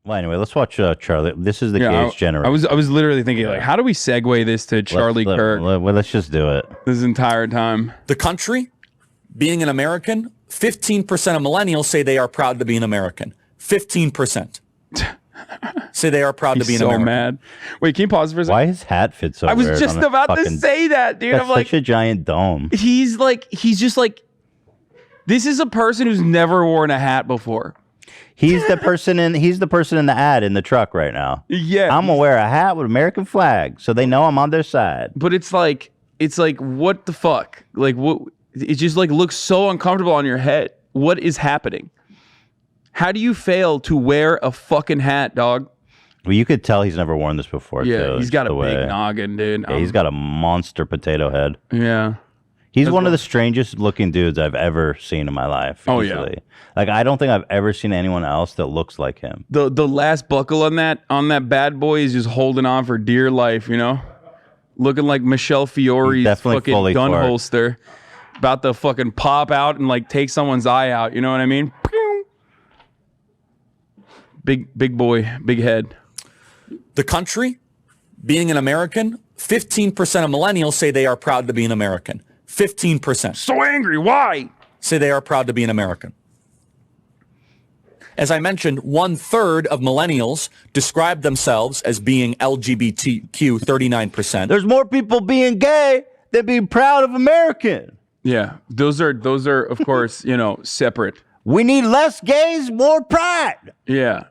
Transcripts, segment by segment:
Well, anyway, let's watch Charlie. This is the Gayest generation. I was literally thinking, like, how do we segue this to Charlie Kirk? Let's just do it. This entire time. The country, being an American, 15% of millennials say they are proud to be an American. 15%. Say they are proud to be an American. So mad. Wait, can you pause for a second? Why his hat fits so I was weird just on about to say that, dude. That's I'm like, such a giant dome. he's just like, this is a person who's never worn a hat before. He's the person in the ad in the truck right now. Yeah. I'm gonna wear a hat with American flag so they know I'm on their side. But it's like what the fuck? Like what it just like looks so uncomfortable on your head. What is happening? How do you fail to wear a fucking hat, dog? Well, you could tell he's never worn this before. Yeah, too. he's got a way. big noggin, dude. Yeah, he's got a monster potato head. Yeah. He's one of the strangest looking dudes I've ever seen in my life. Oh, easily. Yeah. Like, I don't think I've ever seen anyone else that looks like him. The last buckle on that bad boy is just holding on for dear life, you know? Looking like Michelle Fiore's fucking gun holster. About to fucking pop out and like take someone's eye out, you know what I mean? Big boy, big head. The country, being an American, 15% of millennials say they are proud to be an American. 15%. So angry. Why? Say they are proud to be an American. As I mentioned, 1/3 of millennials describe themselves as being LGBTQ, 39%. There's more people being gay than being proud of American. Yeah, those are of course, you know, separate. We need less gays, more pride. Yeah.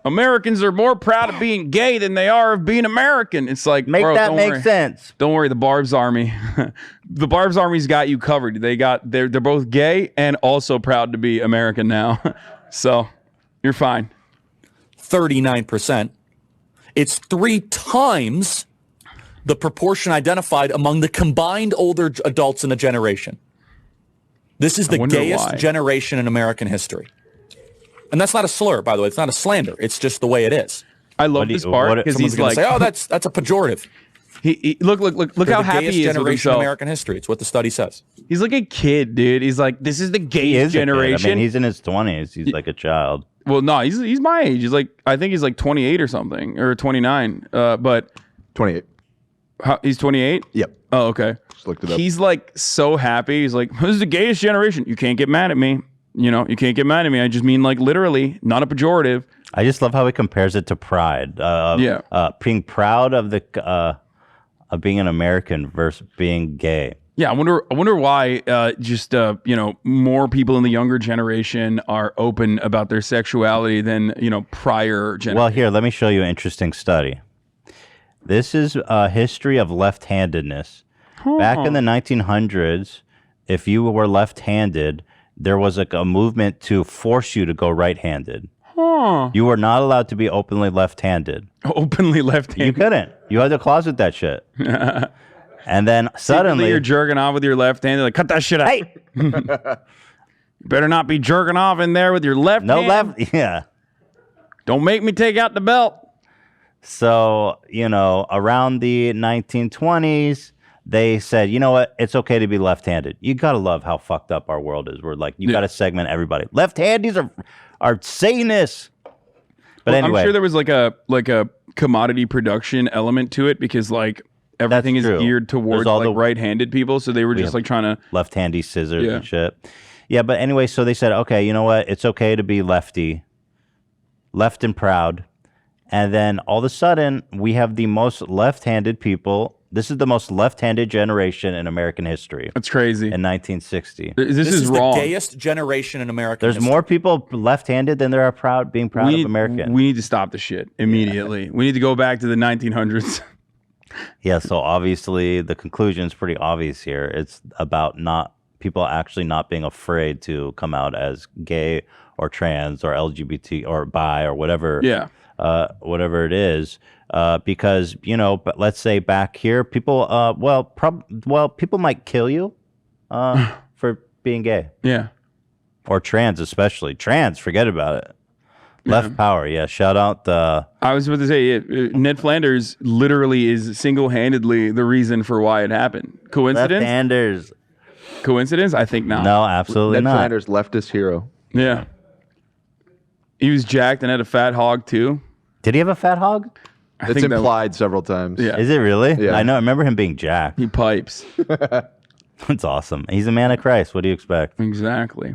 Americans are more proud of being gay than they are of being American. It's like, make sense. Don't worry, the Barb's Army. The Barb's Army's got you covered. They're both gay and also proud to be American now. So, you're fine. 39%. It's 3 times the proportion identified among the combined older adults in the generation. This is the gayest generation in American history. And that's not a slur, by the way. It's not a slander. It's just the way it is. I love this part because he's like, say, "Oh, that's a pejorative." He look how happy he is with himself. In American history. It's what the study says. He's like a kid, dude. He's like, this is the gayest generation. I mean, he's in his 20s. He's like a child. Well, no, he's my age. He's like, I think he's like 28 or something, or 29. But 28. He's 28? Yep. Oh, okay. Just looked it up. He's like so happy. He's like, this is the gayest generation. You can't get mad at me. You know, you can't get mad at me. I just mean like literally, not a pejorative. I just love how he compares it to pride. Being proud of of being an American versus being gay. Yeah, I wonder why more people in the younger generation are open about their sexuality than, prior generations. Well, here, let me show you an interesting study. This is a history of left-handedness. Back in the 1900s, if you were left-handed, there was like a movement to force you to go right-handed. You were not allowed to be openly left-handed. Openly left-handed? You couldn't. You had to closet that shit. And then suddenly you're jerking off with your left hand. They're like, cut that shit out. Hey! You better not be jerking off in there with your left hand. No left. Yeah. Don't make me take out the belt. So, around the 1920s, they said, you know what? It's okay to be left-handed. You got to love how fucked up our world is. We're like, you got to segment everybody. Left-handies are Satanists. But anyway. I'm sure there was like a commodity production element to it because like everything is geared towards like right-handed people. So they were just like trying to left-handy scissors and shit. Yeah, but anyway, so they said, okay, you know what? It's okay to be lefty, left and proud. And then all of a sudden, we have the most left-handed people. This is the most left-handed generation in American history. That's crazy. In 1960. This is wrong. The gayest generation in American history. There's more people left-handed than there are being proud of American. We need to stop the shit immediately. We need to go back to the 1900s. Yeah, so obviously the conclusion is pretty obvious here. It's about people actually not being afraid to come out as gay or trans or LGBT or bi or whatever. Yeah. Whatever it is, because but let's say back here, people, people might kill you for being gay. Yeah, or trans, especially trans. Forget about it. Left power, yeah. Shout out. I was about to say, Ned Flanders literally is single-handedly the reason for why it happened. Coincidence? Left-handers. Coincidence? I think not. No, absolutely Ned not. Flanders, leftist hero. Yeah. He was jacked and had a fat hog too. Did he have a fat hog? It's implied several times. Yeah. Is it really? Yeah. I remember him being jacked. He pipes. That's awesome. He's a man of Christ. What do you expect? Exactly.